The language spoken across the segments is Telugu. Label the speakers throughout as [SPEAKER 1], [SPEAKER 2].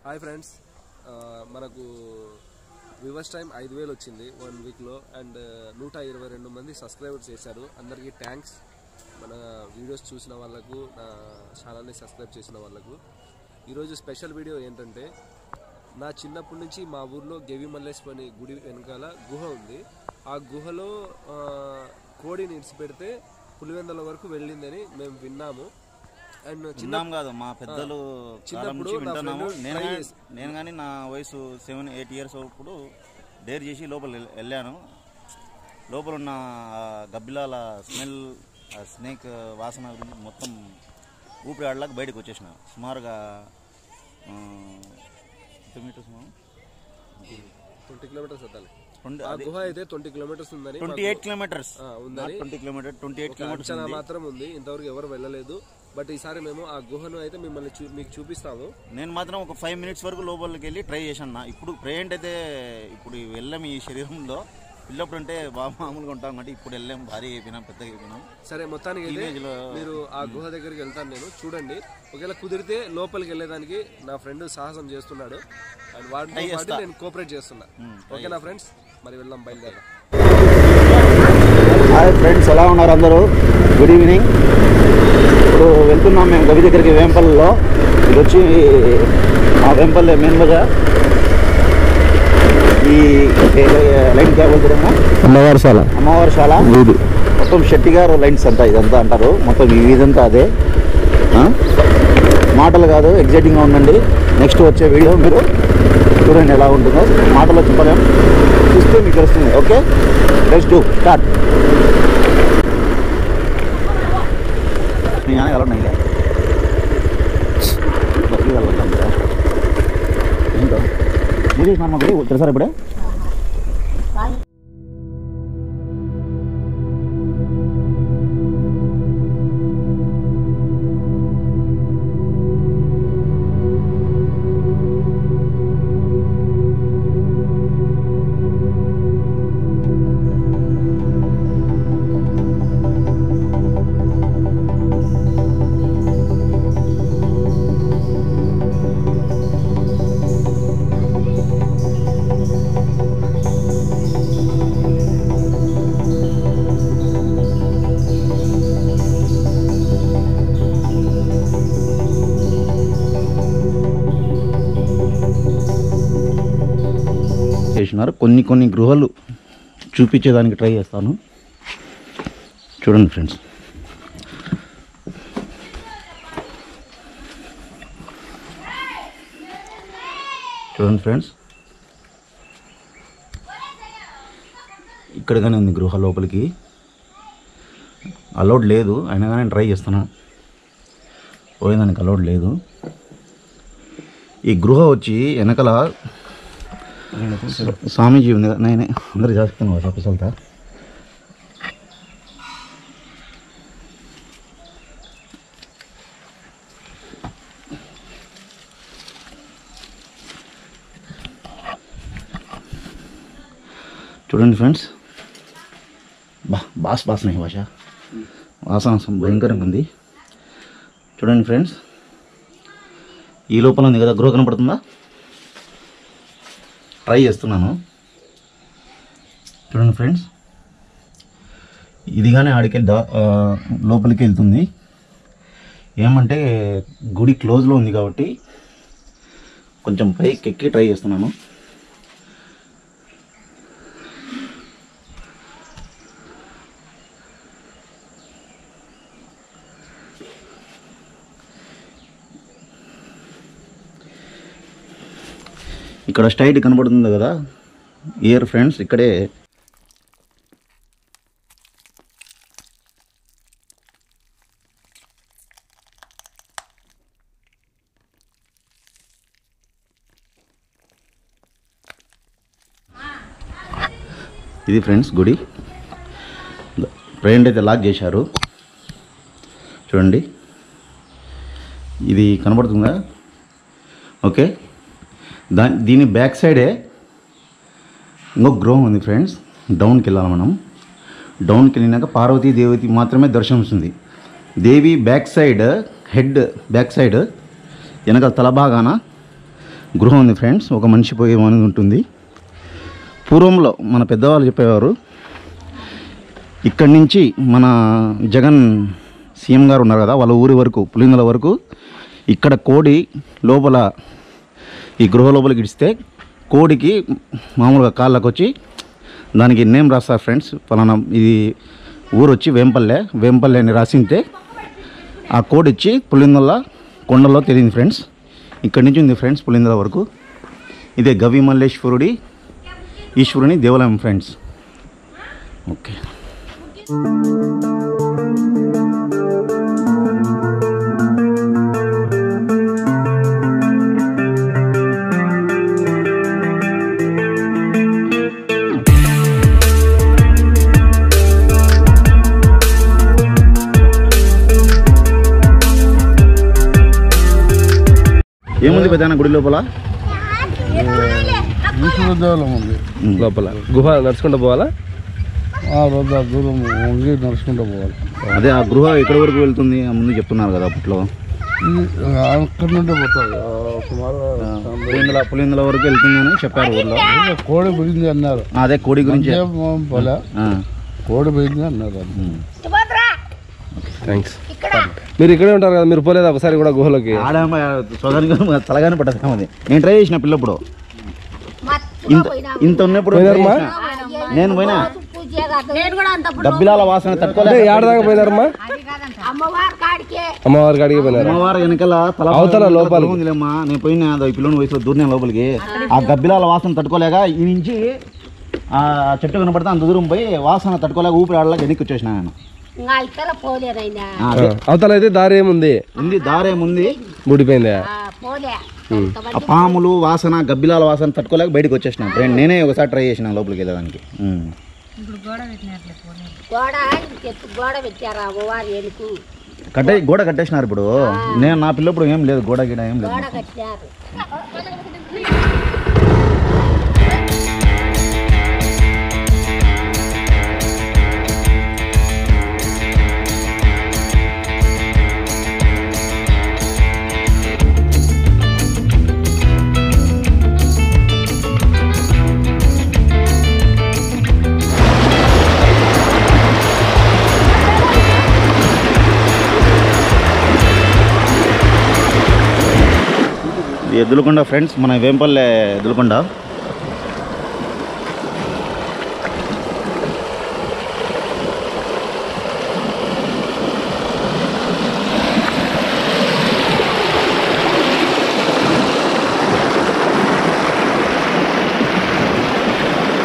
[SPEAKER 1] హాయ్ ఫ్రెండ్స్, మనకు వ్యూవర్స్ టైం 5000 వచ్చింది 1 వీక్లో. అండ్ 122 మంది సబ్స్క్రైబర్స్ చేశారు. అందరికీ థ్యాంక్స్. మన వీడియోస్ చూసిన వాళ్ళకు, నా ఛానల్ని సబ్స్క్రైబ్ చేసిన వాళ్ళకు. ఈరోజు స్పెషల్ వీడియో ఏంటంటే, నా చిన్నప్పటి నుంచి మా ఊర్లో గెవి మల్లేశ్వరి గుడి వెనకాల గుహ ఉంది. ఆ గుహలో కోడిని ఇడిచిపెడితే పులివెందుల వరకు వెళ్ళిందని మేము విన్నాము. అండ్
[SPEAKER 2] చిన్నాం కాదు, మా పెద్దలు చిన్నప్పుడు వింటున్నాము. నేను కానీ నా వయసు 7-8 ఇయర్స్ అప్పుడు డేర్ చేసి లోపల వెళ్ళాను. లోపల ఉన్న గబ్బిలాల స్మెల్, స్నేక్ వాసన గురించి మొత్తం ఊపిరి ఆడలాగా బయటకు వచ్చేసిన. సుమారుగా 20
[SPEAKER 1] కిలోమీటర్స్ వద్దాలి. గుహ అయితే 20 కిలోమీటర్స్ ఉందని,
[SPEAKER 2] 28 కిలోమీటర్స్
[SPEAKER 1] ఉందని
[SPEAKER 2] 20 కిలోమీటర్స్
[SPEAKER 1] మాత్రం ఉంది. ఇంతవరకు ఎవరు వెళ్ళలేదు. బట్ ఈసారి మేము ఆ గుహను అయితే మీకు చూపిస్తాము.
[SPEAKER 2] నేను మాత్రం ఒక 5 మినిట్స్ వరకు లోపలికి వెళ్ళి ట్రై చేశాను. ఇప్పుడు ప్రజెంట్ అయితే ఇప్పుడు వెళ్ళాం ఈ శరీరంలో. పిల్లప్పుడు అంటే బాగా మామూలుగా ఉంటాం అంటే ఇప్పుడు వెళ్ళాం, భారీగా అయిపోయినాం, పెద్దగా అయిపోయినాం.
[SPEAKER 1] సరే, మొత్తానికి అయితే మీరు ఆ గుహ దగ్గరికి వెళ్తాను నేను. చూడండి, ఒకవేళ కుదిరితే లోపలికి వెళ్ళేదానికి నా ఫ్రెండ్ సాహసం చేస్తున్నాడు. అండ్ వాటిని నేను కోఆపరేట్ చేస్తున్నా. ఓకేనా ఫ్రెండ్స్? మరి వెళ్దాం, బయలుదేరదాం.
[SPEAKER 2] హాయ్ ఫ్రెండ్స్, ఎలా ఉన్నారు అందరూ? Good evening. ఇప్పుడు వెళ్తున్నాం మేము గవి దగ్గరికి, వేంపల్లిలో. ఇది వచ్చి ఆ వేంపల్లి మెయిన్ బజార్. ఈ లైన్ క్యాబ్ వెళ్తారేమో అమ్మవారిశాల వీధి, మొత్తం శెట్టిగారు లైన్స్ అంతా ఇదంతా అంటారు. మొత్తం ఈ వీధంతా అదే. మాటలు కాదు, ఎగ్జైటింగ్గా ఉందండి. నెక్స్ట్ వచ్చే వీడియో మీరు చూడండి ఎలా ఉంటుందో. మాటలో చెప్పలేం, చూస్తే మీకు తెలుస్తుంది. Okay, let's do start. ఎలా ఉన్నాయి బస్సులు వెళ్ళాం సార్. ఏంటో మీరు మా గుడి తెలుసారు ఇప్పుడే. కొన్ని గృహాలు చూపించేదానికి ట్రై చేస్తాను. చూడండి ఫ్రెండ్స్, ఇక్కడగానే ఉంది గృహ. లోపలికి అలౌడ్ లేదు, అయినా కానీ ట్రై చేస్తున్నాను. పోయేదానికి అలౌడ్ లేదు. ఈ గృహ వచ్చి వెనకల స్వామీజీ ఉంది కదా. నేనే అందరు చేస్తాను సపసలతా. చూడండి ఫ్రెండ్స్, వాసన భయంకరంగా ఉంది. చూడండి ఫ్రెండ్స్, ఈ లోపల ఉంది కదా గృహ, కనపడుతుందా? ట్రై చేస్తున్నాను. చూడండి ఫ్రెండ్స్, ఇది కానీ ఆడికెళ్ళి లోపలికి వెళ్తుంది. ఏమంటే గుడి క్లోజ్లో ఉంది కాబట్టి కొంచెం పైకి ఎక్కి ట్రై చేస్తున్నాను. ఇక్కడ స్ట్రైట్ కనబడుతుంది కదా ఇయర్ ఫ్రెండ్స్, ఇక్కడే ఇది ఫ్రెండ్స్ గుడి. ప్రెజెంట్ అయితే లాక్ చేశారు. చూడండి, ఇది కనబడుతుందా? ఓకే, దీని బ్యాక్ సైడే ఇంకొక గృహం ఉంది ఫ్రెండ్స్. డౌన్కి వెళ్ళాలి మనం. డౌన్కి వెళ్ళినాక పార్వతీ దేవతి మాత్రమే దర్శనం వస్తుంది. దేవి back side, head back side వెనక తల భాగాన గృహం ఉంది ఫ్రెండ్స్. ఒక మనిషి పోయే అనేది ఉంటుంది. పూర్వంలో మన పెద్దవాళ్ళు చెప్పేవారు, ఇక్కడి నుంచి మన జగన్ సీఎం గారు ఉన్నారు కదా, వాళ్ళ ఊరి వరకు పులిందల వరకు ఇక్కడ కోడి లోపల ఈ గృహ లోపలికి ఇడిస్తే కోడికి మామూలుగా కాళ్ళకు వచ్చి దానికి నేమ్ రాస్తారు ఫ్రెండ్స్. ఫలానా ఇది ఊరు వచ్చి వేంపల్లె అని రాసింటే ఆ కోడి ఇచ్చి పులిందల కొండల్లో తెలియదు ఫ్రెండ్స్. ఇక్కడి నుంచి ఉంది ఫ్రెండ్స్ పులిందల వరకు. ఇదే గవి మల్లేశ్వరుడి ఈశ్వరుని దేవాలయం ఫ్రెండ్స్. ఓకే, ఏముంది పెద్ద గుడి లోపల?
[SPEAKER 1] లోపల గుహ నడుచుకుంటూ పోవాలా?
[SPEAKER 3] దూరం నడుచుకుంటూ పోవాలి.
[SPEAKER 2] అదే ఆ గృహ ఎక్కడి వరకు వెళ్తుంది ముందు చెప్తున్నారు కదా అప్పట్లో.
[SPEAKER 3] అక్కడ నుండి పోతుంది,
[SPEAKER 2] పులిందల వరకు వెళ్తుంది అని చెప్పారు ఊళ్ళో.
[SPEAKER 3] కోడి పోయింది అన్నారు.
[SPEAKER 2] అదే కోడి గురించి
[SPEAKER 3] పోలే, కోడి పోయింది అన్నారు.
[SPEAKER 1] థ్యాంక్స్. మీరు ఇక్కడే ఉంటారు కదా, మీరు పోలేదా ఒకసారి కూడా గుహలోకి?
[SPEAKER 2] ఆడ సోదానికి తలగానే పట్టదు. నేను ట్రై చేసిన పిల్లప్పుడు ఇంత ఉన్నప్పుడు నేను పోయినా గబ్బిలాల వాసన తట్టుకోలే.
[SPEAKER 1] ఏడదాకా పోయినారమ్మా? అమ్మవారి కాడికి పోయినారు.
[SPEAKER 2] అమ్మవారు వెనకాల
[SPEAKER 1] అవతల లోపల
[SPEAKER 2] ఉందిలేమ్మా. నేను పోయినా ఈ పిల్లలు వయసులో దూరం లోపలికి. ఆ గబ్బిలాల వాసన తట్టుకోలేక ఈ నుంచి ఆ చెట్టు కనపడితే అంత దూరం పోయి వాసన తట్టుకోలేక ఊపిరి ఆడలేక వెనక్కి వచ్చేసిన నేను.
[SPEAKER 1] అవతల అయితే దారి ఏముంది?
[SPEAKER 2] దారేముంది,
[SPEAKER 1] గుడిపోయిందా?
[SPEAKER 2] ఆ పాములు వాసన గబ్బిలాల వాసన తట్టుకోలేక బయటకు వచ్చేసిన. నేనే ఒకసారి ట్రై చేసిన లోపలికి వెళ్ళడానికి. గోడ కట్టేసినారు ఇప్పుడు. నేను నా పిల్లప్పుడు ఏం లేదు, గోడ గిడ ఏం లేదు. ఎద్దులకొండ ఫ్రెండ్స్, మన వేంపల్లె ఎద్దులకొండ.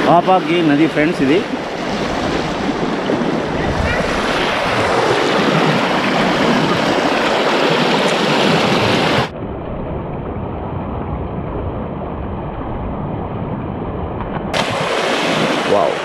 [SPEAKER 2] పాపాకి నది ఫ్రెండ్స్ ఇది. వావ్.